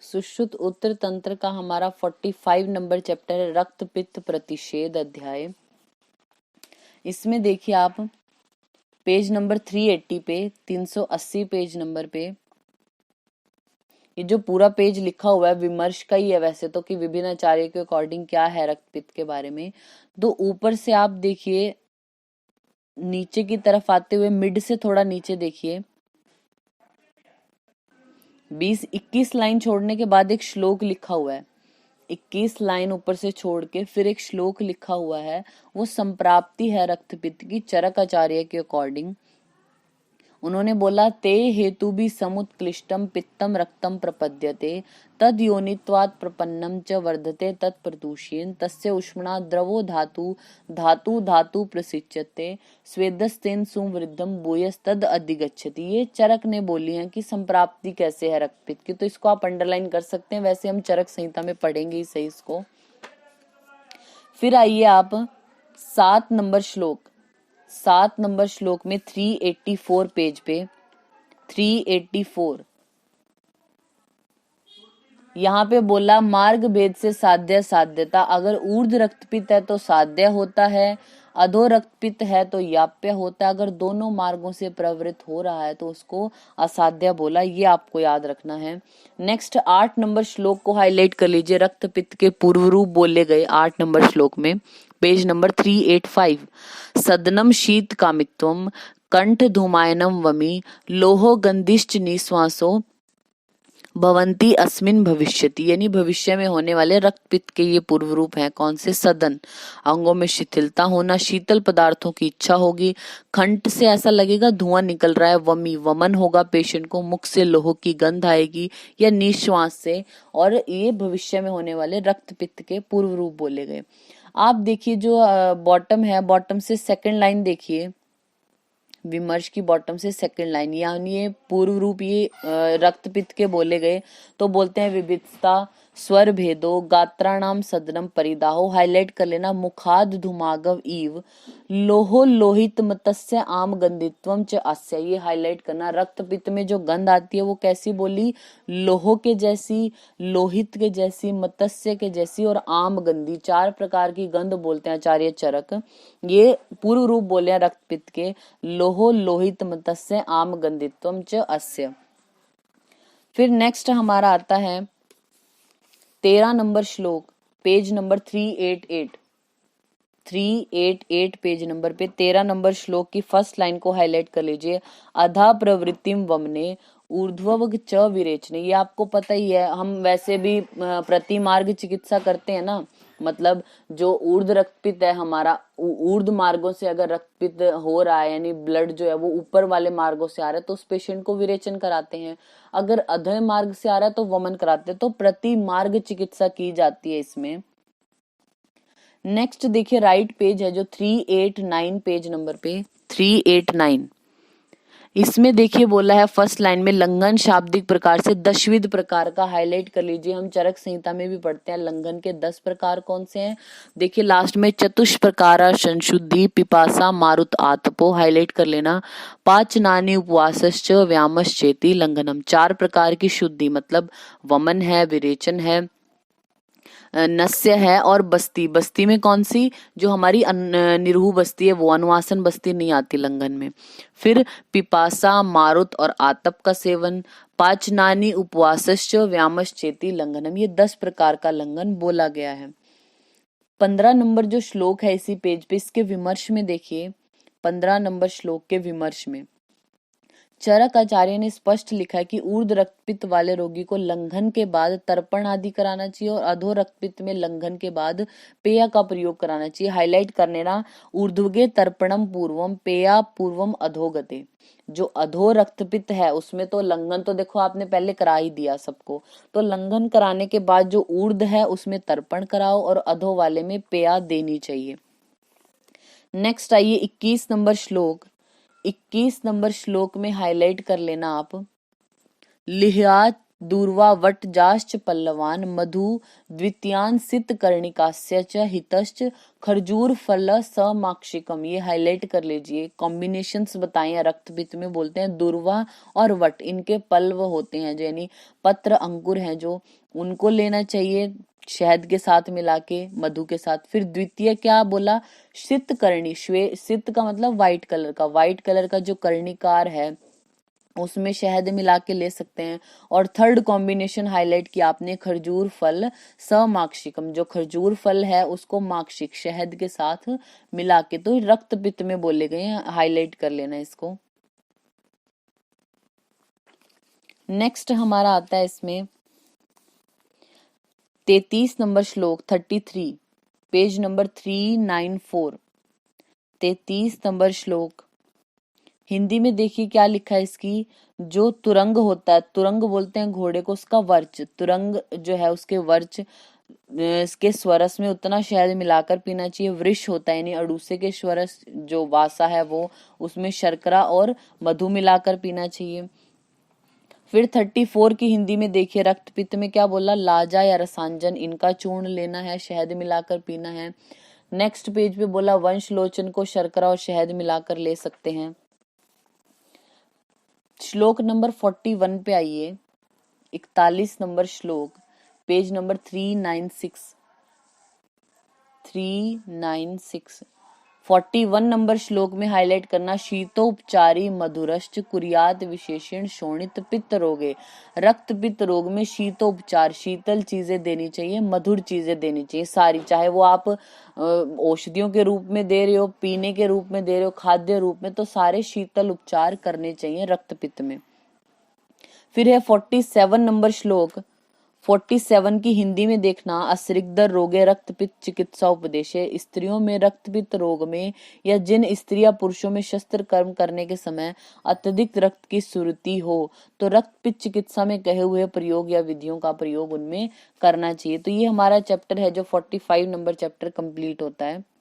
सुश्रुत उत्तर तंत्र का हमारा 45 नंबर चैप्टर है रक्त पित्त प्रतिषेध अध्याय। इसमें देखिए आप पेज नंबर 380 पे 380 पेज नंबर पे ये जो पूरा पेज लिखा हुआ है विमर्श का ही है वैसे तो, कि विभिन्न आचार्य के अकॉर्डिंग क्या है रक्त पित्त के बारे में। तो ऊपर से आप देखिए नीचे की तरफ आते हुए मिड से थोड़ा नीचे देखिए 20-21 लाइन छोड़ने के बाद एक श्लोक लिखा हुआ है। 21 लाइन ऊपर से छोड़ के फिर एक श्लोक लिखा हुआ है, वो संप्राप्ति है रक्त पित्त की चरक आचार्य के अकॉर्डिंग। उन्होंने बोला ते हेतु भी समुत्क्लिष्टम पित्तम रक्तम प्रपद्यते तद योनित्वात् प्रपन्नम च वर्धते तत्प्रतुष्येन तस्य उष्मणा द्रवो धातु धातु धातु प्रसिच्यते स्वेदस्तेन सुवृद्धम भूयस्तद अधिगच्छति। ये चरक ने बोली है कि संप्राप्ति कैसे है रक्त पित्त की, तो इसको आप अंडरलाइन कर सकते हैं। वैसे हम चरक संहिता में पढ़ेंगे ही सही इसको। फिर आइए आप 7 नंबर श्लोक में 384 पेज पे 384 यहाँ पे बोला मार्ग भेद से साध्य साध्यता। अगर ऊर्ध्व रक्तपित्त है तो साध्य होता है, अधो रक्तपित्त है तो याप्य होता है। अगर दोनों मार्गों से प्रवृत्त हो रहा है तो उसको असाध्य बोला। ये आपको याद रखना है। नेक्स्ट 8 नंबर श्लोक को हाईलाइट कर लीजिए। रक्तपित्त के पूर्व रूप बोले गए 8 नंबर श्लोक में पेज नंबर 385 सदनम शीत कामित्वम कंठ धूमायनम वमी लोहो गंधिश्च निश्वासो भवंती अस्मिन भविष्यति। यानी भविष्य में होने वाले रक्त पित्त के ये पूर्व रूप हैं। कौन से? सदन, अंगों में शिथिलता होना, शीतल पदार्थों की इच्छा होगी, कंठ से ऐसा लगेगा धुआं निकल रहा है, वमी वमन होगा पेशेंट को, मुख से लोह की गंध आएगी या निश्वास से, और ये भविष्य में होने वाले रक्त पित्त के पूर्व रूप बोले गए। आप देखिए जो बॉटम है, बॉटम से सेकंड लाइन देखिए, विमर्श की बॉटम से सेकंड लाइन, यानी ये पूर्व रूप ये रक्त पित्त के बोले गए। तो बोलते हैं विविधता स्वर भेदो गात्राणाम सदनम परिदाहो। हाईलाइट कर लेना मुखाद धुमागव इव लोहो लोहित मतस्य आम गंधित्वम च अस्य। ये हाईलाइट करना। रक्त पित्त में जो गंध आती है वो कैसी बोली? लोहो के जैसी, लोहित के जैसी, मत्स्य के जैसी और आम गंधी। 4 प्रकार की गंध बोलते हैं आचार्य चरक। ये पूर्व रूप बोले हैं रक्त पित्त के। लोहो लोहित मतस्य आम गंधित्वम च अस्य। फिर नेक्स्ट हमारा आता है 13 नंबर श्लोक, पेज नंबर 388 पेज नंबर पे 13 नंबर श्लोक की फर्स्ट लाइन को हाईलाइट कर लीजिए। अधा प्रवृत्तिम वमने ऊर्ध्ववग च विरेचने। ये आपको पता ही है, हम वैसे भी प्रति मार्ग चिकित्सा करते हैं ना। मतलब जो ऊर्ध रक्तपित्त है हमारा, ऊर्ध मार्गों से अगर रक्तपित्त हो रहा है यानी ब्लड जो है वो ऊपर वाले मार्गों से आ रहा है तो उस पेशेंट को विरेचन कराते हैं। अगर अधः मार्ग से आ रहा है तो वमन कराते हैं। तो प्रति मार्ग चिकित्सा की जाती है इसमें। नेक्स्ट देखिए राइट पेज है जो 389 पेज नंबर पे 389, इसमें देखिए बोला है फर्स्ट लाइन में लंघन शाब्दिक प्रकार से दशविध प्रकार का। हाईलाइट कर लीजिए। हम चरक संहिता में भी पढ़ते हैं लंघन के 10 प्रकार कौन से हैं। देखिए लास्ट में चतुष्प्रकारा संशुद्धि पिपासा मारुत आतपो। हाईलाइट कर लेना। पाचनानि उपवासश्च व्यामश्चेति लंघनम। 4 प्रकार की शुद्धि मतलब वमन है, विरेचन है, नस्य है और बस्ती। बस्ती में कौन सी? जो हमारी निरूह बस्ती है वो, अनुवासन बस्ती नहीं आती लंघन में। फिर पिपासा, मारुत और आतप का सेवन। पाचनानि उपवासश्च व्यामश्चेति लंघनम। ये 10 प्रकार का लंघन बोला गया है। 15 नंबर जो श्लोक है इसी पेज पे, इसके विमर्श में देखिए 15 नंबर श्लोक के विमर्श में चरक आचार्य ने स्पष्ट लिखा है कि ऊर्ध्व रक्तपित्त वाले रोगी को लंघन के बाद तर्पण आदि कराना चाहिए और अधो रक्तपित्त में लंघन के बाद पेय का प्रयोग कराना चाहिए। हाईलाइट करने ना, ऊर्ध्वगे तर्पणम पूर्वम पेया पूर्वम अधोगते। जो अधो रक्तपित्त है उसमें तो लंघन तो देखो आपने पहले करा ही दिया सबको। तो लंघन कराने के बाद जो ऊर्ध्व है उसमें तर्पण कराओ और अधो वाले में पेया देनी चाहिए। नेक्स्ट आइए 21 नंबर श्लोक। 21 नंबर श्लोक में हाईलाइट कर लेना आप दूर्वा वट जाश्च पल्लवान मधु द्वितीयान सित कर्णिकास्य च हितश्च खरजूर फल समाक्षिकम। ये हाईलाइट कर लीजिए। कॉम्बिनेशंस बताएं रक्त पित्त में, बोलते हैं दूर्वा और वट, इनके पल्व होते हैं यानी पत्र अंकुर हैं जो, उनको लेना चाहिए शहद के साथ मिला के, मधु के साथ। फिर द्वितीय क्या बोला, सित कर्णी, सित का मतलब व्हाइट कलर का, व्हाइट कलर का जो कर्णिकार है उसमें शहद मिला के ले सकते हैं। और थर्ड कॉम्बिनेशन हाईलाइट किया आपने, खरजूर फल समाक्षिकम, जो खरजूर फल है उसको माक्षिक शहद के साथ मिला के, तो रक्त पित्त में बोले गए हैं, हाईलाइट कर लेना इसको। नेक्स्ट हमारा आता है इसमें 33 नंबर श्लोक, 33, पेज नंबर 394। 33 नंबर श्लोक हिंदी में देखिए क्या लिखा है इसकी। जो तुरंग होता है, तुरंग बोलते हैं घोड़े को, उसका वर्च, तुरंग जो है उसके वर्च, इसके स्वरस में उतना शहद मिलाकर पीना चाहिए। वृष होता है यानी अड़ूसे के स्वरस जो वासा है वो, उसमें शर्करा और मधु मिलाकर पीना चाहिए। फिर 34 की हिंदी में देखिए, रक्त पित्त में क्या बोला, लाजा या रसांजन, इनका चूर्ण लेना है, शहद मिलाकर पीना है। नेक्स्ट पेज पे बोला वंश लोचन को शर्करा और शहद मिलाकर ले सकते हैं। श्लोक नंबर 41 पे आइए, 41 नंबर श्लोक, पेज नंबर 396। 41 नंबर श्लोक में हाईलाइट करना, शीतोपचारी मधुरश्च कुर्यात विशेषण शोणित पित्त रोगे। रक्त पित्त रोग में शीतोपचार, शीतल चीजें देनी चाहिए, मधुर चीजें देनी चाहिए सारी, चाहे वो आप औषधियों के रूप में दे रहे हो, पीने के रूप में दे रहे हो, खाद्य रूप में, तो सारे शीतल उपचार करने चाहिए रक्त पित्त में। फिर है 47 नंबर श्लोक, 47 की हिंदी में देखना, असृग्धर रोगे रक्त पित्त चिकित्सा उपदेश है। स्त्रियों में रक्त पित्त रोग में, या जिन स्त्रियां पुरुषों में शस्त्र कर्म करने के समय अत्यधिक रक्त की सुरती हो, तो रक्त पित्त चिकित्सा में कहे हुए प्रयोग या विधियों का प्रयोग उनमें करना चाहिए। तो ये हमारा चैप्टर है जो 45 नंबर चैप्टर कंप्लीट होता है।